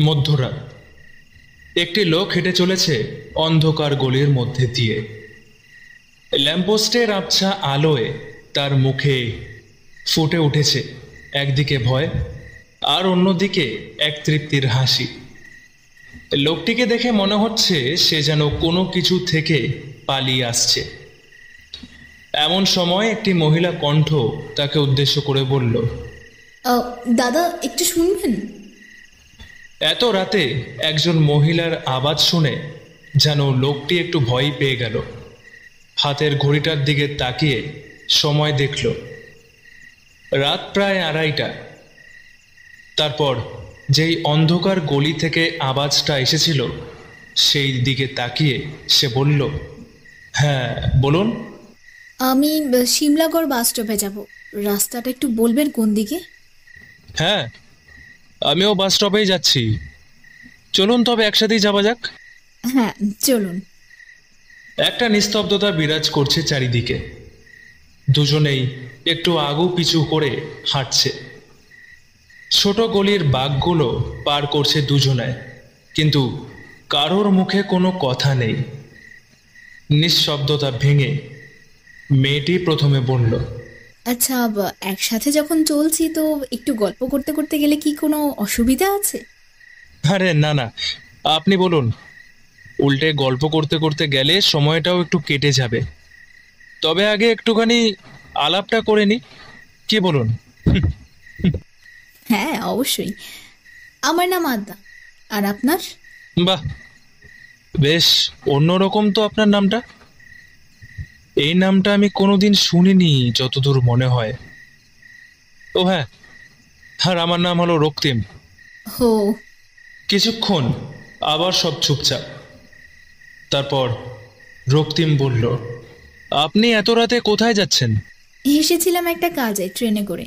মধ্যরাত। একটি লোক হেঁটে চলেছে অন্ধকার গলির মধ্যে দিয়ে। ল্যাম্পপোস্টের আবছা আলোয় তার মুখে ফুটে উঠেছে একদিকে ভয় আর অন্যদিকে এক তৃপ্তির হাসি। লোকটিকে দেখে মনে হচ্ছে সে যেন কোনো কিছু থেকে পালিয়ে আসছে। এমন সময় একটি মহিলা কণ্ঠ তাকে উদ্দেশ্য করে বলল, দাদা একটু শুনবেন? এত রাতে একজন মহিলার আওয়াজ শুনে যেন লোকটি একটু ভয় পেয়ে গেল। হাতের ঘড়িটার দিকে তাকিয়ে সময় দেখল, রাত প্রায় 2:30। তারপর যেই অন্ধকার গলি থেকে আওয়াজটা এসেছিল সেই দিকে তাকিয়ে সে বলল, হ্যাঁ বলুন। আমি সিমলাগড় বাস স্টপে যাব, রাস্তাটা একটু বলবেন কোন দিকে? হ্যাঁ, আমিও বাস স্টপেই যাচ্ছি, চলুন তবে একসাথেই যাওয়া যাক। হ্যাঁ চলুন। একটা নিস্তব্ধতা বিরাজ করছে চারিদিকে। দুজনেই একটু আগু পিছু করে হাঁটছে। ছোট গলির বাঘগুলো পার করছে দুজনায়, কিন্তু কারোর মুখে কোনো কথা নেই। নিঃশব্দতা ভেঙে মেয়েটি প্রথমে বলল, আচ্ছা, একসাথে যখন চলছি তো একটু গল্প করতে করতে গেলে কি কোনো অসুবিধা আছে? আরে না না, আপনি বলুন। উল্টে গল্প করতে করতে গেলে সময়টাও একটু কেটে যাবে। তবে আগে একটুখানি আলাপটা করে নি, কি বলুন? হ্যাঁ অবশ্যই। আমার নাম আদ্যা, আর আপনার? বাহ, বেশ অন্যরকম তো আপনার নামটা। এই নামটা আমি কোনোদিন শুনিনি যতদূর মনে হয়। ও হ্যাঁ, আর আমার নাম হলো রক্তিম। হো। কিছুক্ষণ আবার সব চুপচাপ। তারপর রক্তিম বলল, আপনি এত রাতে কোথায় যাচ্ছেন? এসেছিলাম একটা কাজে ট্রেনে করে,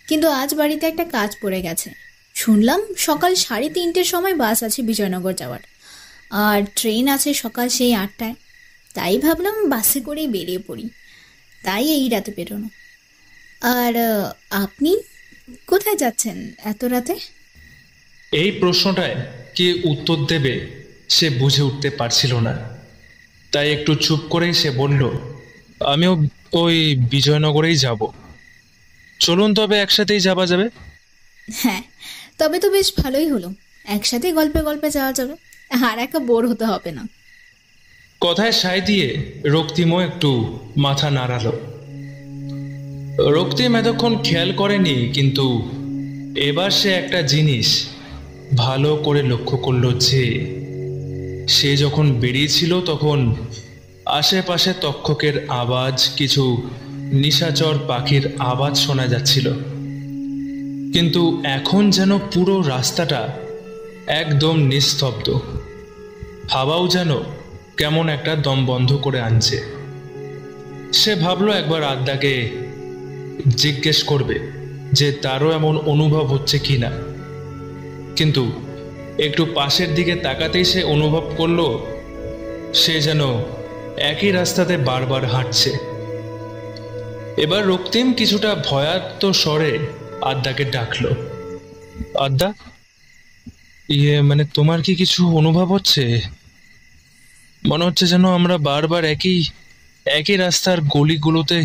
কিন্তু আজ বাড়িতে একটা কাজ পড়ে গেছে। শুনলাম সকাল 3:30-র সময় বাস আছে বিজয়নগর যাওয়ার, আর ট্রেন আছে সকাল সেই 8টায়। তাই ভাবলাম বাসে করেই বেরিয়ে পড়ি, তাই এই রাতে বেরোনো। আর আপনি কোথায় যাচ্ছেন এত রাতে? এই প্রশ্নটায় কে উত্তর দেবে সে বুঝে উঠতে পারছিল না। তাই একটু চুপ করেই সে বলল, আমিও ওই বিজয়নগরেই যাব। চলুন তবে একসাথেই যাওয়া যাবে। হ্যাঁ, তবে তো বেশ ভালোই হলো, একসাথে গল্পে গল্পে যাওয়া যাবে, আর একা বোর হতে হবে না। কথায় সায় দিয়ে রক্তিমও একটু মাথা নাড়ালো। রক্তিম এতক্ষণ খেয়াল করেনি, কিন্তু এবার সে একটা জিনিস ভালো করে লক্ষ্য করলো যে সে যখন বেরিয়েছিল তখন আশেপাশে তক্ষকের আওয়াজ, কিছু নিশাচর পাখির আওয়াজ শোনা যাচ্ছিল। কিন্তু এখন যেন পুরো রাস্তাটা একদম নিস্তব্ধ। হাওয়াও যেন কেমন একটা দম বন্ধ করে আনছে। সে ভাবলো একবার আদ্যাকে জিজ্ঞেস করবে যে তারও এমন অনুভব হচ্ছে কিনা, কিন্তু একটু পাশের দিকে তাকাতেই সে অনুভব করলো সে যেন একই রাস্তাতে বারবার হাঁটছে। এবার রক্তিম কিছুটা ভয়ার্ত স্বরে আদ্যাকে ডাকলো, আদ্যা, মানে তোমার কি কিছু অনুভব হচ্ছে? মনে হচ্ছে যেন আমরা বারবার একই একই রাস্তার গলিগুলোতে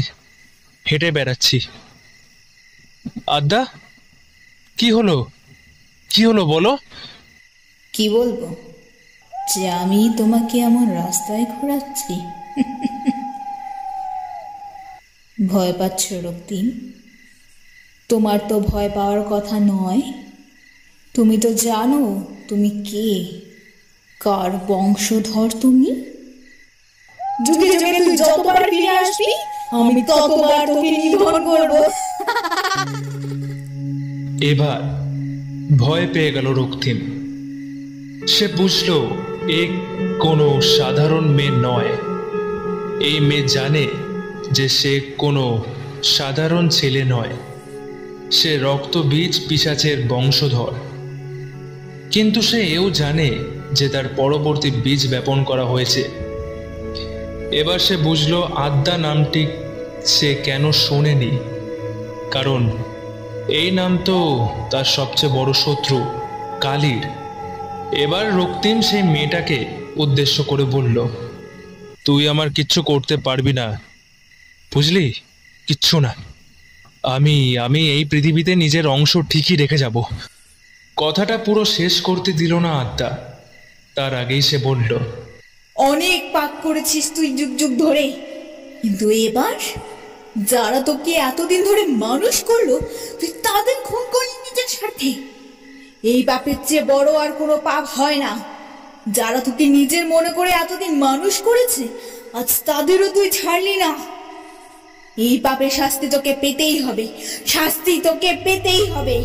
হেঁটে বেড়াচ্ছি। আদ্যা, কি হলো, কি হলো বলো? কি বলবো, যে আমি তোমাকে আমার রাস্তায় ঘোরাচ্ছি? ভয় পাচ্ছ রক্তিম? তোমার তো ভয় পাওয়ার কথা নয়। তুমি তো জানো তুমি কে, কার বংশধর তুমি। যুগে যুগে তুই যতবার ফিরে আসবি আমি ততবার তোকে নিধন করব। এবার ভয় পেয়ে গেল রক্তিম। সে বুঝলো এ কোনো সাধারণ মেয়ে নয়। এই মেয়ে জানে যে সে কোনো সাধারণ ছেলে নয়, সে রক্তবীজ পিশাচের বংশধর। কিন্তু সে এও জানে যে তার পরবর্তী বীজ বপন করা হয়েছে। এবার সে বুঝলো আদ্যা নামটি সে কেন শোনেনি, কারণ এই নাম তো তার সবচেয়ে বড় শত্রু কালীর, এবার রক্তিম সেই মেয়েটাকে উদ্দেশ্য করে বলল, তুই আমার কিচ্ছু করতে পারবি না, বুঝলি? কিচ্ছু না। আমি আমি এই পৃথিবীতে নিজের অংশ ঠিকই রেখে যাব। কথাটা পুরো শেষ করতে দিল না আদ্যা। তার আগেই সে বলল, অনেক পাপ করেছিস তুই যুগ যুগ ধরে, কিন্তু এবার যারা তোকে এতদিন ধরে মানুষ করলো তুই তাদের খুন করলি নিজের স্বার্থে। এই পাপের চেয়ে বড় আর কোনো পাপ হয় না। যারা তোকে নিজের মনে করে এতদিন মানুষ করেছে আজ তাদেরও তুই ছাড়লি না। এই পাপের শাস্তি তোকে পেতেই হবে, শাস্তি তোকে পেতেই হবে।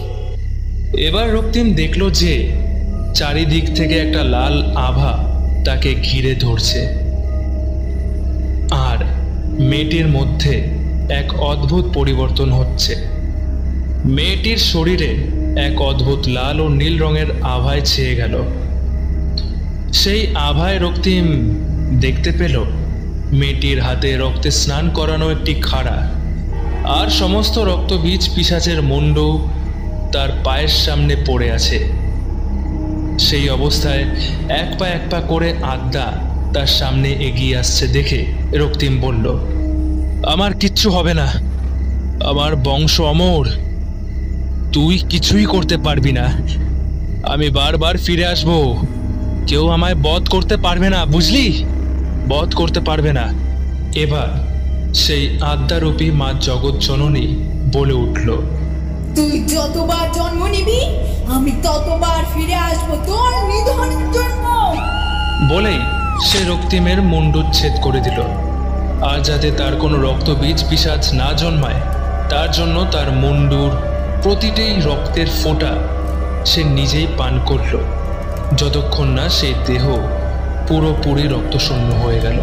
এবার রক্তিম দেখল যে চারিদিক থেকে একটা লাল আভা তাকে ঘিরে ধরছে, আর মেয়েটির মধ্যে এক অদ্ভুত পরিবর্তন হচ্ছে। মেয়েটির শরীরে এক অদ্ভুত লাল ও নীল রঙের আভায় ছেয়ে গেল। সেই আভায় রক্তিম দেখতে পেল মেয়েটির হাতে রক্তে স্নান করানো একটি খাড়া, আর সমস্ত রক্তবীজ পিশাচের মুন্ড তার পায়ের সামনে পড়ে আছে। সেই অবস্থায় এক পা করে আদ্যা তার সামনে এগিয়ে আসছে দেখে রক্তিম বলল, আমার কিচ্ছু হবে না, আমার বংশ অমর, তুই কিছুই করতে পারবি না। আমি বারবার ফিরে আসব, কেউ আমায় বধ করতে পারবে না, বুঝলি? বধ করতে পারবে না। এবার সেই আদ্যারূপী মা জগৎ জননী বলে উঠল, তুই যতবার জন্ম নিবি আমি ততবার ফিরে আসবো তোর নিধনের জন্য। বলেই সে রক্তিমের মুণ্ডুচ্ছেদ করে দিল। আর যাতে তার কোনো রক্তবীজ পিশাচ না জন্মায় তার জন্য তার মুন্ডুর প্রতিটি রক্তের ফোঁটা সে নিজেই পান করল, যতক্ষণ না সেই দেহ পুরোপুরি রক্তশূন্য হয়ে গেল।